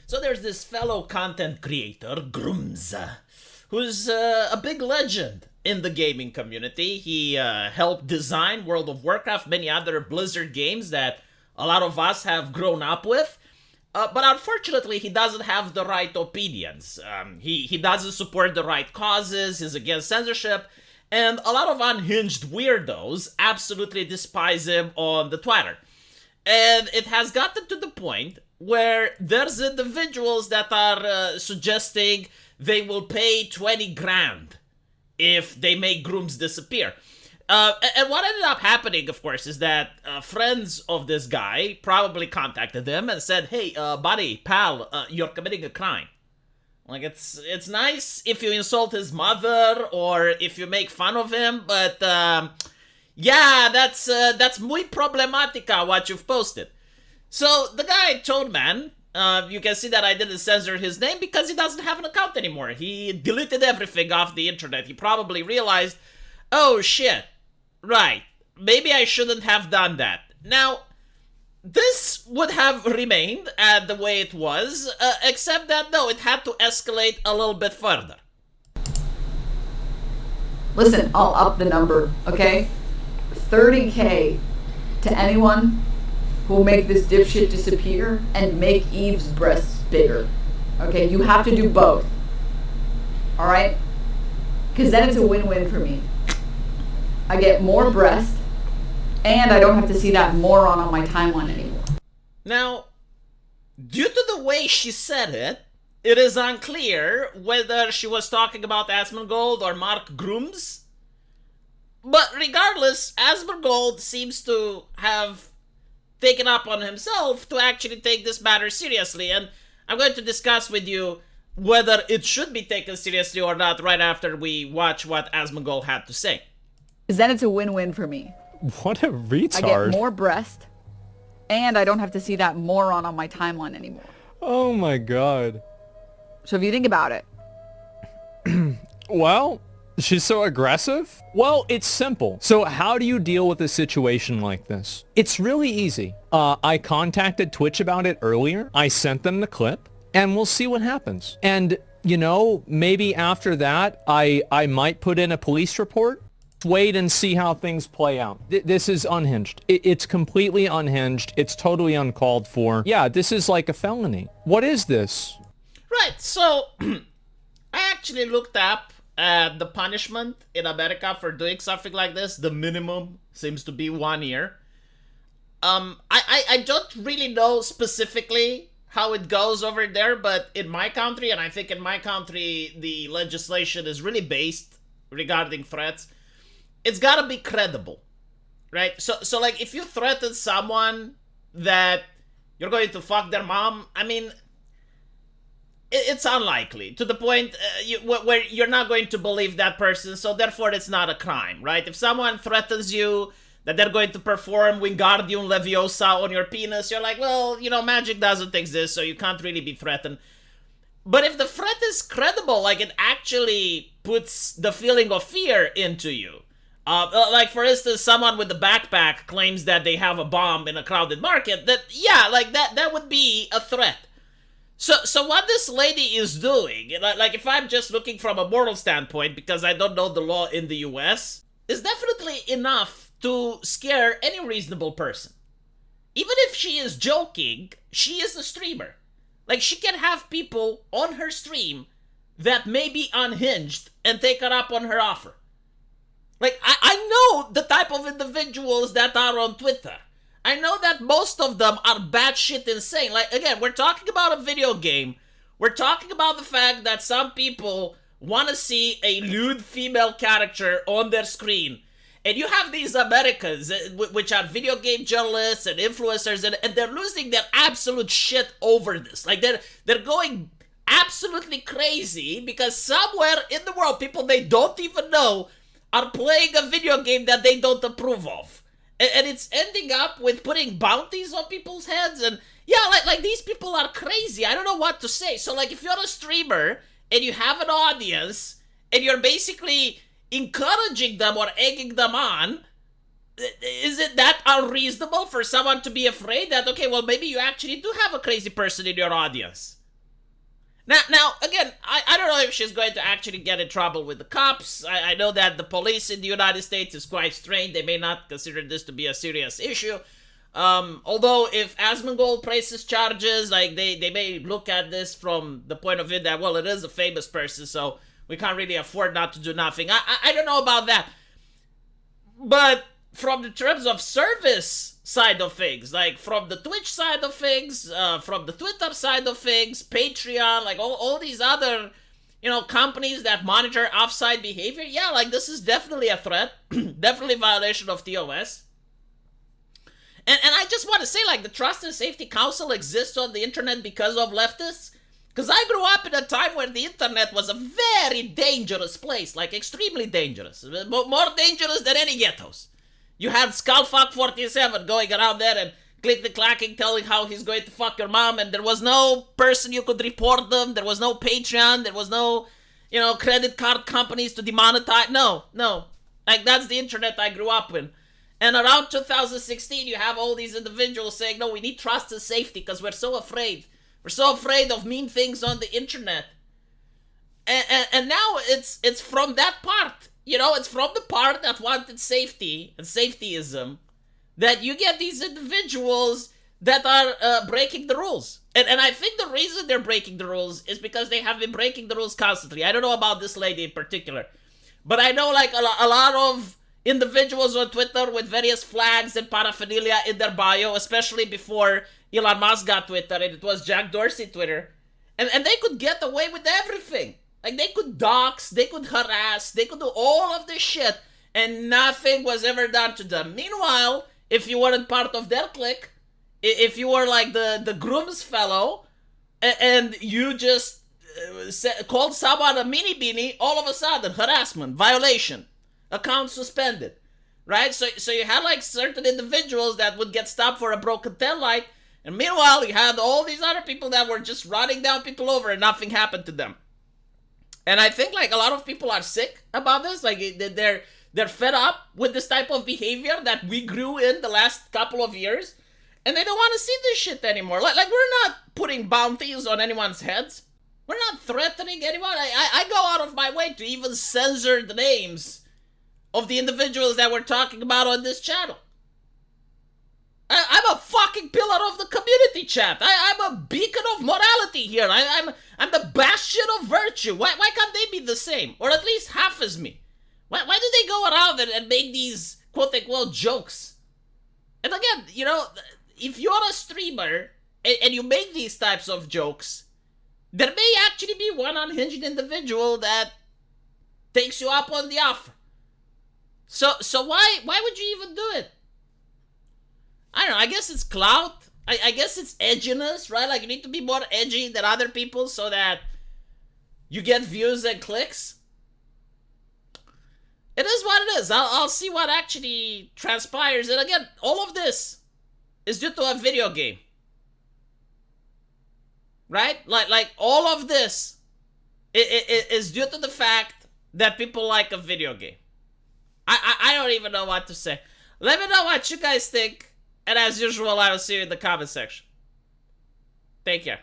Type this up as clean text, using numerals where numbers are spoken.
So there's this fellow content creator, Grooms, who's a big legend in the gaming community. He helped design World of Warcraft, many other Blizzard games that a lot of us have grown up with. But unfortunately, he doesn't have the right opinions. He doesn't support the right causes, he's against censorship, and a lot of unhinged weirdos absolutely despise him on the Twitter. And it has gotten to the point where there's individuals that are suggesting they will pay 20 grand if they make Grooms disappear. And what ended up happening, of course, is that friends of this guy probably contacted him and said, hey, buddy, pal, you're committing a crime. Like, it's nice if you insult his mother or if you make fun of him, but yeah, that's muy problemática what you've posted. So the guy told man, you can see that I didn't censor his name because he doesn't have an account anymore. He deleted everything off the internet. He probably realized, oh shit, right, maybe I shouldn't have done that. Now, this would have remained the way it was, except that no, it had to escalate a little bit further. Listen, I'll up the number, okay? 30K to anyone who will make this dipshit disappear and make Eve's breasts bigger. Okay, you have to do both. Alright? Because then it's a win-win for me. I get more breast, and I don't have to see that moron on my timeline anymore. Now, due to the way she said it, it is unclear whether she was talking about Asmongold or Mark Grooms. But regardless, Asmongold seems to have taken up on himself to actually take this matter seriously, and I'm going to discuss with you whether it should be taken seriously or not right after we watch what Asmongold had to say. Because then it's a win-win for me. What a retard. I get more breast, and I don't have to see that moron on my timeline anymore. Oh my god. So if you think about it. Well, she's so aggressive? Well, it's simple. So how do you deal with a situation like this? It's really easy. I contacted Twitch about it earlier. I sent them the clip, and we'll see what happens. And, you know, maybe after that, I might put in a police report. Wait and see how things play out. This is unhinged. It's completely unhinged. It's totally uncalled for. Yeah, this is like a felony. What is this? Right, so I actually looked up the punishment in America for doing something like this. The minimum seems to be 1 year. I don't really know specifically how it goes over there, but in my country, and I think in my country, the legislation is really based regarding threats. It's gotta be credible, right? So like, if you threaten someone that you're going to fuck their mom, I mean, it's unlikely to the point where you're not going to believe that person, so therefore it's not a crime, right? If someone threatens you that they're going to perform Wingardium Leviosa on your penis, you're like, well, you know, magic doesn't exist, so you can't really be threatened. But if the threat is credible, like it actually puts the feeling of fear into you. Like, for instance, someone with a backpack claims that they have a bomb in a crowded market, that, yeah, like, that would be a threat. So what this lady is doing, like, if I'm just looking from a moral standpoint, because I don't know the law in the US, is definitely enough to scare any reasonable person. Even if she is joking, she is a streamer. Like, she can have people on her stream that may be unhinged and take her up on her offer. Like, I know the type of individuals that are on Twitter. I know that most of them are batshit insane. Like, again, we're talking about a video game. We're talking about the fact that some people want to see a lewd female character on their screen. And you have these Americans, which are video game journalists and influencers, and they're losing their absolute shit over this. Like, they're going absolutely crazy because somewhere in the world, people they don't even know are playing a video game that they don't approve of. And it's ending up with putting bounties on people's heads. And yeah, like these people are crazy. I don't know what to say. So like, if you're a streamer and you have an audience and you're basically encouraging them or egging them on, is it that unreasonable for someone to be afraid that, okay, well, maybe you actually do have a crazy person in your audience? Now, again, I don't know if she's going to actually get in trouble with the cops. I know that the police in the United States is quite strained. They may not consider this to be a serious issue. Although if Asmongold presses charges, like they may look at this from the point of view that, well, it is a famous person, so we can't really afford not to do nothing. I don't know about that. But from the terms of service side of things, like from the Twitch side of things, from the Twitter side of things, Patreon, like all these other, companies that monitor offsite behavior, yeah, like this is definitely a threat, definitely violation of TOS. And I just want to say, like, the Trust and Safety Council exists on the internet because of leftists. Because I grew up in a time where the internet was a very dangerous place, like extremely dangerous, more dangerous than any ghettos. You had Skullfuck47 going around there and click-clacking telling how he's going to fuck your mom, and there was no person you could report them, there was no Patreon, there was no, credit card companies to demonetize. No. Like, that's the internet I grew up in. And around 2016, you have all these individuals saying, no, we need trust and safety because we're so afraid. We're so afraid of mean things on the internet. And now it's from that part. It's from the part that wanted safety and safetyism that you get these individuals that are breaking the rules. And I think the reason they're breaking the rules is because they have been breaking the rules constantly. I don't know about this lady in particular. But I know like a lot of individuals on Twitter with various flags and paraphernalia in their bio, especially before Elon Musk got Twitter and it was Jack Dorsey Twitter. And they could get away with everything. Like, they could dox, they could harass, they could do all of this shit, and nothing was ever done to them. Meanwhile, if you weren't part of their clique, if you were like the Grooms fellow, and you just called someone a mini beanie, all of a sudden, harassment, violation, account suspended, right? So you had like certain individuals that would get stopped for a broken taillight, and meanwhile, you had all these other people that were just running down people over and nothing happened to them. And I think like a lot of people are sick about this. Like they're fed up with this type of behavior that we grew in the last couple of years, and they don't want to see this shit anymore. Like we're not putting bounties on anyone's heads. We're not threatening anyone. I go out of my way to even censor the names of the individuals that we're talking about on this channel. I'm a fucking pillar of the community, chat. I'm a beacon of morality here. I'm the bastion of virtue. Why can't they be the same? Or at least half as me? Why do they go around and make these quote-unquote jokes? And again, if you're a streamer and you make these types of jokes, there may actually be one unhinged individual that takes you up on the offer. So why would you even do it? I don't know, I guess it's clout. I guess it's edginess, right? Like, you need to be more edgy than other people so that you get views and clicks. It is what it is. I'll see what actually transpires. And again, all of this is due to a video game. Right? Like all of this is due to the fact that people like a video game. I don't even know what to say. Let me know what you guys think. And as usual, I will see you in the comment section. Take care.